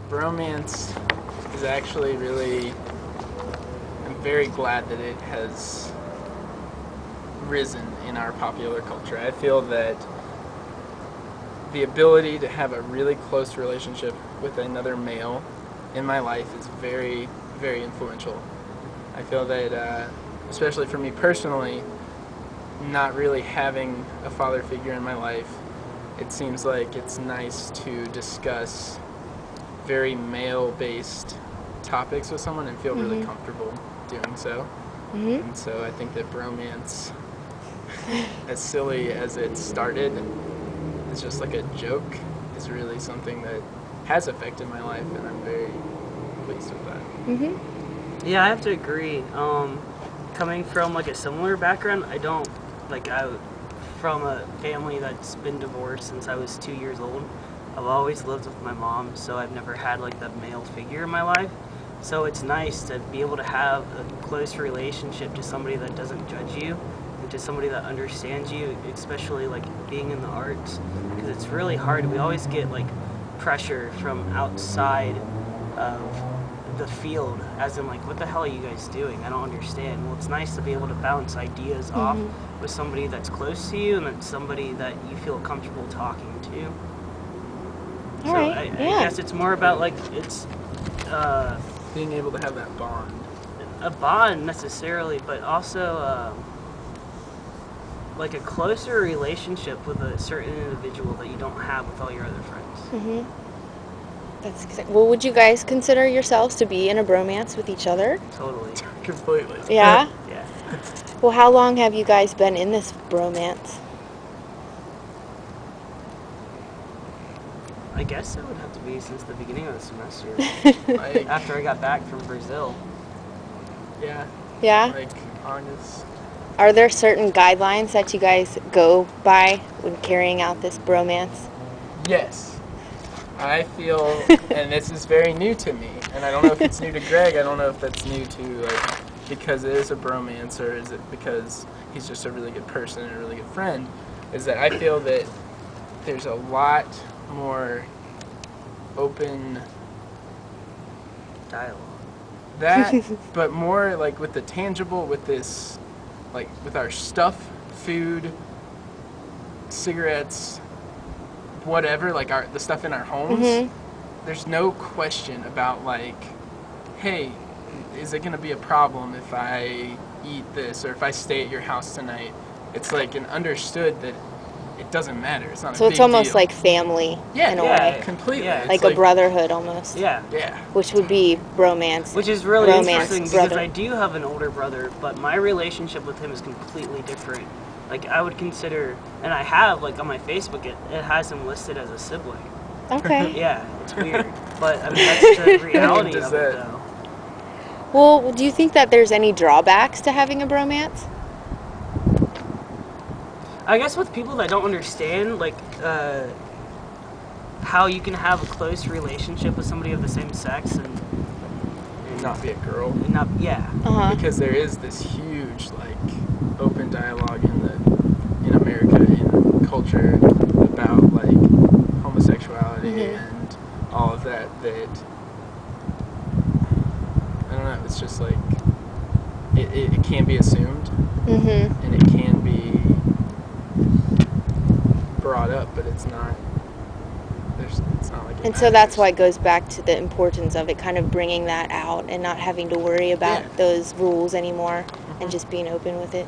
bromance is actually really, I'm very glad that it has risen in our popular culture. I feel that the ability to have a really close relationship with another male in my life is very, very influential. I feel that, especially for me personally, not really having a father figure in my life, it seems like it's nice to discuss very male-based topics with someone and feel really comfortable doing so. And so I think that bromance, as silly as it started, is just like a joke, is really something that has affected my life, and I'm very pleased with that. Yeah, I have to agree. Coming from like a similar background, from a family that's been divorced since I was 2 years old. I've always lived with my mom, so I've never had like that male figure in my life. So it's nice to be able to have a close relationship to somebody that doesn't judge you, and to somebody that understands you, especially like being in the arts, because it's really hard. We always get like pressure from outside of the field, as in like, what the hell are you guys doing? I don't understand. Well, it's nice to be able to bounce ideas off with somebody that's close to you, and that's somebody that you feel comfortable talking to. I guess it's more about like, it's being able to have that bond. A bond necessarily, but also like a closer relationship with a certain individual that you don't have with all your other friends. Well, would you guys consider yourselves to be in a bromance with each other? Totally. Completely. Yeah? Yeah. Well, how long have you guys been in this bromance? I guess it would have to be since the beginning of the semester. Like, After I got back from Brazil. yeah. Yeah? Like August. Are there certain guidelines that you guys go by when carrying out this bromance? Yes. I feel, and this is very new to me, and I don't know if it's new to Greg, I don't know if that's new to, like, because it is a bromance, or is it because he's just a really good person and a really good friend, is that I feel that there's a lot more open Dialogue. that, but more like with the tangible, with this, like with our stuff, food, cigarettes, whatever, like the stuff in our homes, there's no question about like, hey, is it gonna be a problem if I eat this, or if I stay at your house tonight? It's like an understood that it doesn't matter. It's not So a big it's almost deal. like family in a way. Completely. Yeah. It's Like a brotherhood almost. Yeah. Yeah. Which would be bromance. Which is really Romance, interesting brother. because I do have an older brother, but my relationship with him is completely different. Like, I would consider, and I have, like, on my Facebook, it has him listed as a sibling. Okay. Yeah, it's weird. But, I mean, that's the reality does of it, that- though. Well, do you think that there's any drawbacks to having a bromance? I guess with people that don't understand, like, how you can have a close relationship with somebody of the same sex and Not be a girl. not, yeah. Because there is this huge like open dialogue in America, in culture, about like homosexuality and all of that I don't know, it's just like it can be assumed and it can be brought up, but it's not like it And so that's matters. why it goes back to the importance of it kind of bringing that out and not having to worry about those rules anymore and just being open with it.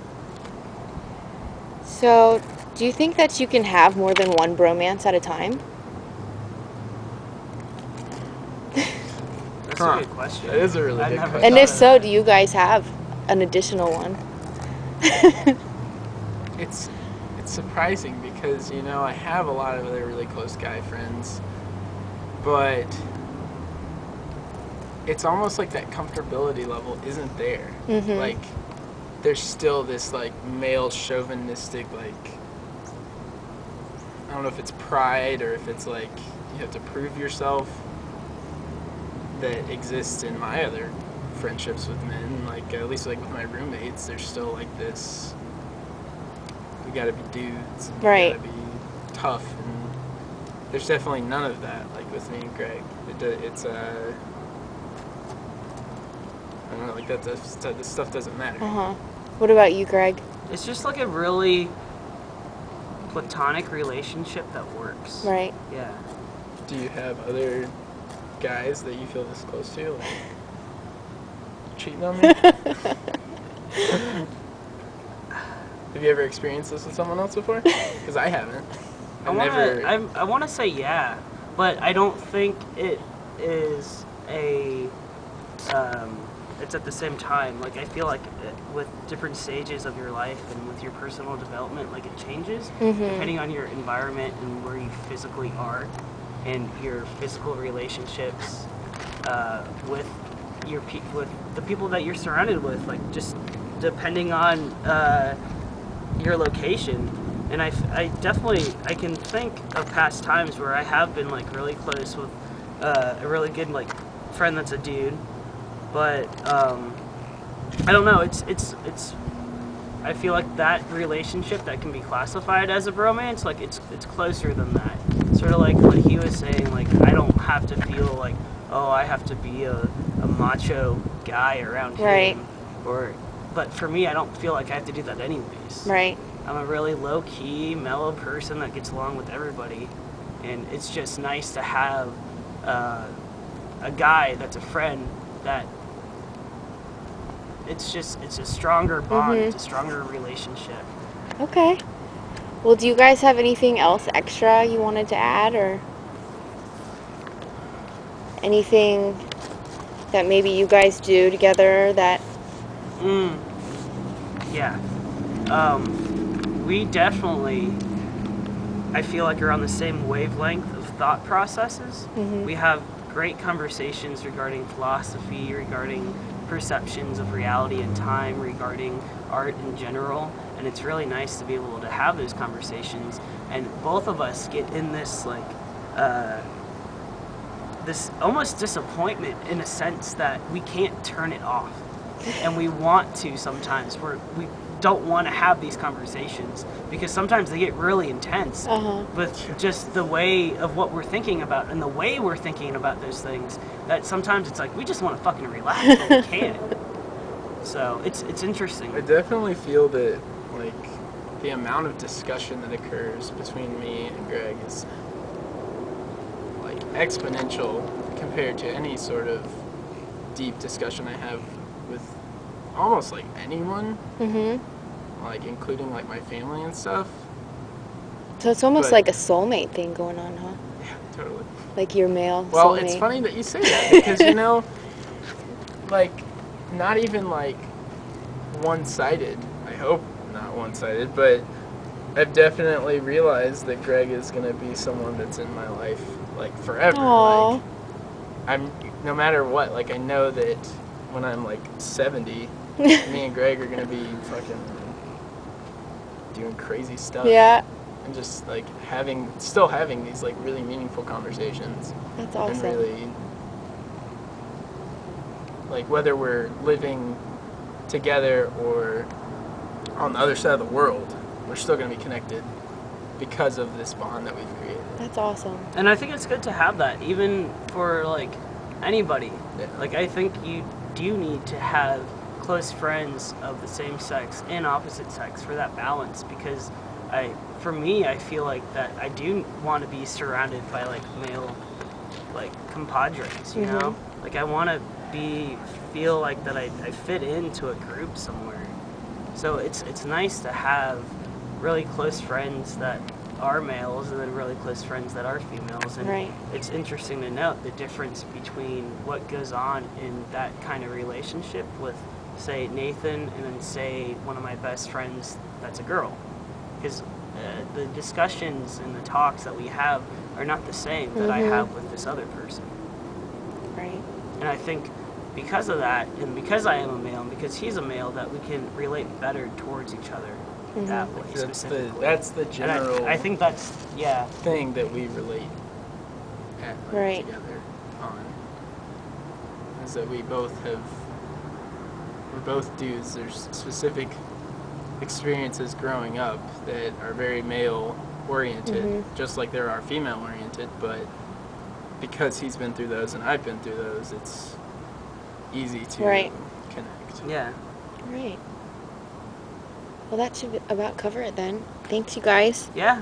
So, do you think that you can have more than one bromance at a time? That's a good question. That is a really I've good never question. And thought if of so, that. do you guys have an additional one? It's surprising because, you know, I have a lot of other really close guy friends, but it's almost like that comfortability level isn't there. Like, there's still this, like, male chauvinistic, like, I don't know if it's pride or if it's, like, you have to prove yourself that exists in my other friendships with men. Like, at least, like, with my roommates, there's still, like, this, we gotta be dudes. And Right. We gotta be tough. there's definitely none of that, like with me and Greg. It's I don't know, like this stuff doesn't matter. What about you, Greg? It's just like a really platonic relationship that works. Right. Yeah. Do you have other guys that you feel this close to? Like, cheating on me? Have you ever experienced this with someone else before? Because I haven't. I want to say yeah, but I don't think it is a. It's at the same time. Like I feel like with different stages of your life and with your personal development, like it changes depending on your environment and where you physically are, and your physical relationships with with the people that you're surrounded with. Like just depending on your location. And I definitely I can think of past times where I have been like really close with a really good like friend that's a dude, but I don't know. It's I feel like that relationship that can be classified as a bromance, like it's closer than that. Sort of like what he was saying. Like I don't have to feel like I have to be a macho guy around him, but for me I don't feel like I have to do that anyways. Right. I'm a really low-key, mellow person that gets along with everybody, and it's just nice to have a guy that's a friend that it's a stronger bond, it's a stronger relationship. Okay. Well, do you guys have anything else extra you wanted to add, or anything that maybe you guys do together that... Yeah. We definitely, I feel like, are on the same wavelength of thought processes. We have great conversations regarding philosophy, regarding perceptions of reality and time, regarding art in general, and it's really nice to be able to have those conversations. And both of us get in this like this almost disappointment in a sense that we can't turn it off, and we want to sometimes. We don't want to have these conversations because sometimes they get really intense with just the way of what we're thinking about and the way we're thinking about those things, that sometimes it's like we just want to fucking relax but we can't. So it's interesting. I definitely feel that like the amount of discussion that occurs between me and Greg is like exponential compared to any sort of deep discussion I have with almost like anyone, like including like my family and stuff. So it's almost like a soulmate thing going on, huh? Yeah, totally. Like your male Well, soulmate. it's funny that you say that because you know, like not even like one-sided. I hope not one-sided, but I've definitely realized that Greg is gonna be someone that's in my life like forever. Aww. Like I'm no matter what. Like I know that when I'm like 70. Me and Greg are gonna be fucking doing crazy stuff. Yeah. And just like still having these like really meaningful conversations. That's awesome. And really, like whether we're living together or on the other side of the world, we're still gonna be connected because of this bond that we've created. That's awesome. And I think it's good to have that even for like anybody. Yeah. Like I think you do need to have close friends of the same sex and opposite sex for that balance, because for me I feel like that I do want to be surrounded by like male like compadres, you know? Like I want to feel like that I fit into a group somewhere. So it's nice to have really close friends that are males and then really close friends that are females, and it's interesting to note the difference between what goes on in that kind of relationship with say Nathan and then say one of my best friends that's a girl, because the discussions and the talks that we have are not the same that I have with this other person. Right. And I think because of that, and because I am a male and because he's a male, that we can relate better towards each other that way specifically. That's the general and I think that's thing that we relate at, like, together on, is that we're both dudes. There's specific experiences growing up that are very male oriented, Mhm. just like there are female oriented, but because he's been through those and I've been through those, it's easy to Right. connect. Yeah. Right. Well, that should about cover it then. Thanks, you guys. Yeah.